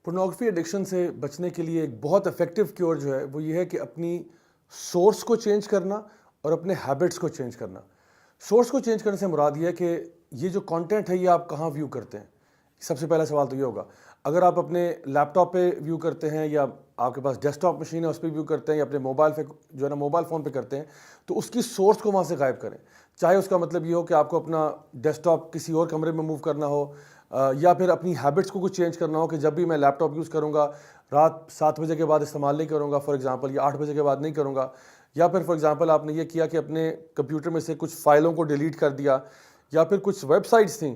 Pornography addiction سے بچنے کے لیے ایک بہت افیکٹو کیور جو ہے وہ یہ ہے کہ اپنی سورس کو چینج کرنا اور اپنے ہیبٹس کو چینج کرنا. سورس کو چینج کرنے سے مراد یہ ہے کہ یہ جو کانٹینٹ ہے یہ آپ کہاں ویو کرتے ہیں. سب سے پہلا سوال تو یہ ہوگا. اگر آپ اپنے لیپ ٹاپ پہ ویو کرتے ہیں یا آپ کے پاس ڈیسک ٹاپ مشین ہے اس پہ ویو کرتے ہیں یا اپنے موبائل پہ جو ہے نا موبائل فون پہ کرتے ہیں تو اس کی سورس کو وہاں سے غائب کریں. چاہے اس کا مطلب یہ ہو کہ آپ کو اپنا ڈیسک ٹاپ کسی اور کمرے میں موو کرنا ہو یا پھر اپنی ہیبٹس کو کچھ چینج کرنا ہو کہ جب بھی میں لیپ ٹاپ یوز کروں گا رات 7 بجے کے بعد استعمال نہیں کروں گا فار ایگزامپل, یا 8 بجے کے بعد نہیں کروں گا, یا پھر فار ایگزامپل آپ نے یہ کیا کہ اپنے کمپیوٹر میں سے کچھ فائلوں کو ڈیلیٹ کر دیا, یا پھر کچھ ویب سائٹس تھیں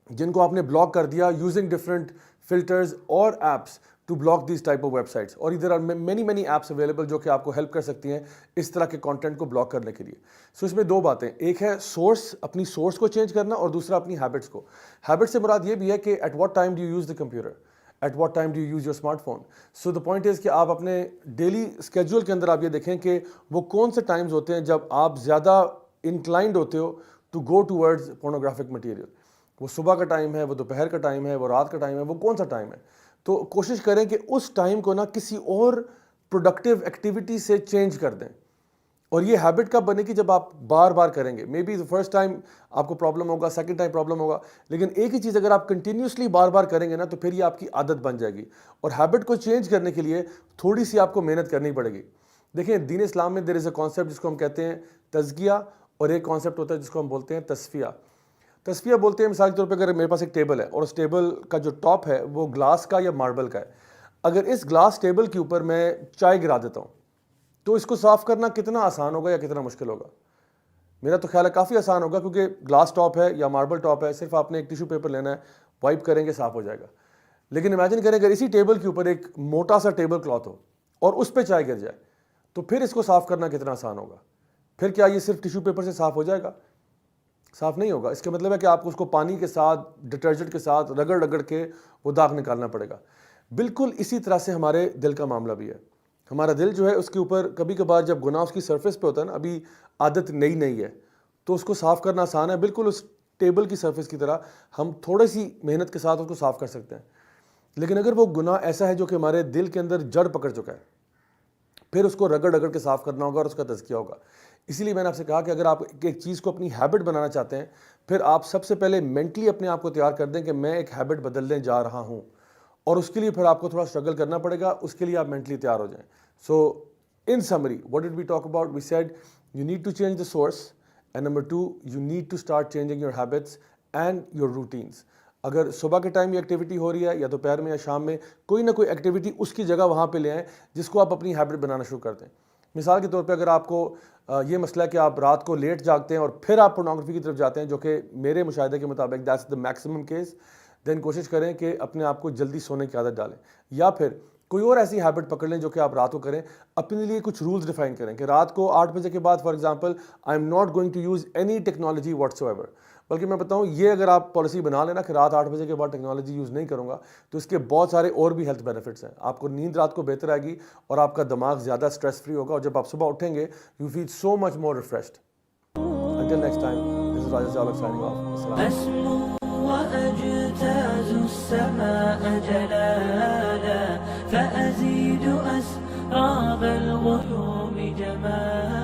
جن کو آپ نے بلاک کر دیا یوزنگ ڈفرنٹ فلٹرز اور apps to block these type of websites. اور ادھر مینی ایپس اویلیبل جو کہ آپ کو ہیلپ کر سکتی ہیں اس طرح کے کانٹینٹ کو بلاک کرنے کے لیے. سو اس میں دو باتیں, ایک ہے سورس, اپنی سورس کو چینج کرنا, اور دوسرا اپنی ہیبٹس کو. ہیبٹ سے مراد یہ بھی ہے کہ at what time do you use the computer, at what time do you use your smart phone. So the point is کہ آپ اپنے ڈیلی اسکیجول کے اندر آپ یہ دیکھیں کہ وہ کون سے ٹائمز ہوتے ہیں جب آپ زیادہ انکلائنڈ ہوتے ہو to go towards pornographic material. وہ صبح کا ٹائم ہے, وہ دوپہر کا ٹائم ہے, وہ رات کا ٹائم ہے, وہ کون سا ٹائم ہے. تو کوشش کریں کہ اس ٹائم کو نا کسی اور پروڈکٹیو ایکٹیویٹی سے چینج کر دیں. اور یہ ہیبٹ کب بنے گی جب آپ بار بار کریں گے. مے بی فرسٹ ٹائم آپ کو پرابلم ہوگا, سیکنڈ ٹائم پرابلم ہوگا, لیکن ایک ہی چیز اگر آپ کنٹینیوسلی بار بار کریں گے نا تو پھر یہ آپ کی عادت بن جائے گی. اور ہیبٹ کو چینج کرنے کے لیے تھوڑی سی آپ کو محنت کرنی پڑے گی. دیکھیں دین اسلام میں دیر از اے کانسیپٹ جس کو ہم کہتے ہیں تزکیہ, اور ایک کانسیپٹ ہوتا ہے جس کو ہم بولتے ہیں تصفیہ. تصفیہ بولتے ہیں مثال کے طور پہ اگر میرے پاس ایک ٹیبل ہے اور اس ٹیبل کا جو ٹاپ ہے وہ گلاس کا یا ماربل کا ہے, اگر اس گلاس ٹیبل کے اوپر میں چائے گرا دیتا ہوں تو اس کو صاف کرنا کتنا آسان ہوگا یا کتنا مشکل ہوگا؟ میرا تو خیال ہے کافی آسان ہوگا, کیونکہ گلاس ٹاپ ہے یا ماربل ٹاپ ہے, صرف آپ نے ایک ٹیشو پیپر لینا ہے, وائپ کریں گے صاف ہو جائے گا. لیکن امیجن کریں اگر اسی ٹیبل کے اوپر ایک موٹا سا ٹیبل کلاتھ ہو اور اس پہ چائے گر جائے تو پھر اس کو صاف کرنا کتنا آسان ہوگا؟ پھر کیا یہ صرف ٹیشو پیپر سے صاف ہو جائے گا؟ صاف نہیں ہوگا. اس کا مطلب ہے کہ آپ کو اس کو پانی کے ساتھ ڈٹرجنٹ کے ساتھ رگڑ کے وہ داغ نکالنا پڑے گا. بالکل اسی طرح سے ہمارے دل کا معاملہ بھی ہے. ہمارا دل جو ہے اس کے اوپر کبھی کبھار جب گناہ اس کی سرفیس پہ ہوتا ہے نا, ابھی عادت نئی ہے, تو اس کو صاف کرنا آسان ہے. بالکل اس ٹیبل کی سرفیس کی طرح ہم تھوڑی سی محنت کے ساتھ اس کو صاف کر سکتے ہیں. لیکن اگر وہ گناہ ایسا ہے جو کہ ہمارے دل کے اندر جڑ پکڑ چکا ہے, پھر اس کو رگڑ کے صاف کرنا ہوگا اور اس کا تزکیہ ہوگا. اسی لیے میں نے آپ سے کہا کہ اگر آپ ایک چیز کو اپنی ہیبٹ بنانا چاہتے ہیں, پھر آپ سب سے پہلے مینٹلی اپنے آپ کو تیار کر دیں کہ میں ایک ہیبٹ بدلنے جا رہا ہوں, اور اس کے لیے پھر آپ کو تھوڑا اسٹرگل کرنا پڑے گا. اس کے لیے آپ مینٹلی تیار ہو جائیں. So in summary what did we talk about? We said you need to change the source, and number 2 you need to start changing your habits and your routines. اگر صبح کے ٹائم یہ ایکٹیویٹی ہو رہی ہے یا دوپہر میں یا شام میں, کوئی نہ کوئی ایکٹیویٹی اس کی جگہ وہاں پہ لے آئیں جس کو آپ اپنی ہیبٹ بنانا شروع کر دیں. مثال کے طور پہ اگر آپ کو یہ مسئلہ ہے کہ آپ رات کو لیٹ جاگتے ہیں اور پھر آپ پورنوگرافی کی طرف جاتے ہیں, جو کہ میرے مشاہدے کے مطابق دیٹس دا میکسیمم کیس, دین کوشش کریں کہ اپنے آپ کو جلدی سونے کی عادت ڈالیں. یا پھر کوئی اور ایسی ہیبٹ پکڑ لیں جو کہ آپ رات کو کریں. اپنے لیے کچھ رولز ڈیفائن کریں کہ رات کو 8 بجے کے بعد for example I am not going to use any technology whatsoever. بلکہ میں بتاؤں یہ اگر آپ پالیسی بنا لینا کہ رات 8 بجے کے بعد ٹیکنالوجی یوز نہیں کروں گا, تو اس کے بہت سارے اور بھی ہیلتھ بینیفٹس ہیں. آپ کو نیند رات کو بہتر آئے گی اور آپ کا دماغ زیادہ اسٹریس فری ہوگا, اور جب آپ صبح اٹھیں گے you feel so much more refreshed. Until next time, this is Raja Jalak signing off. Assalamu وأجتاز السماء جلالا فأزيد أسراب الغيوم جمالا.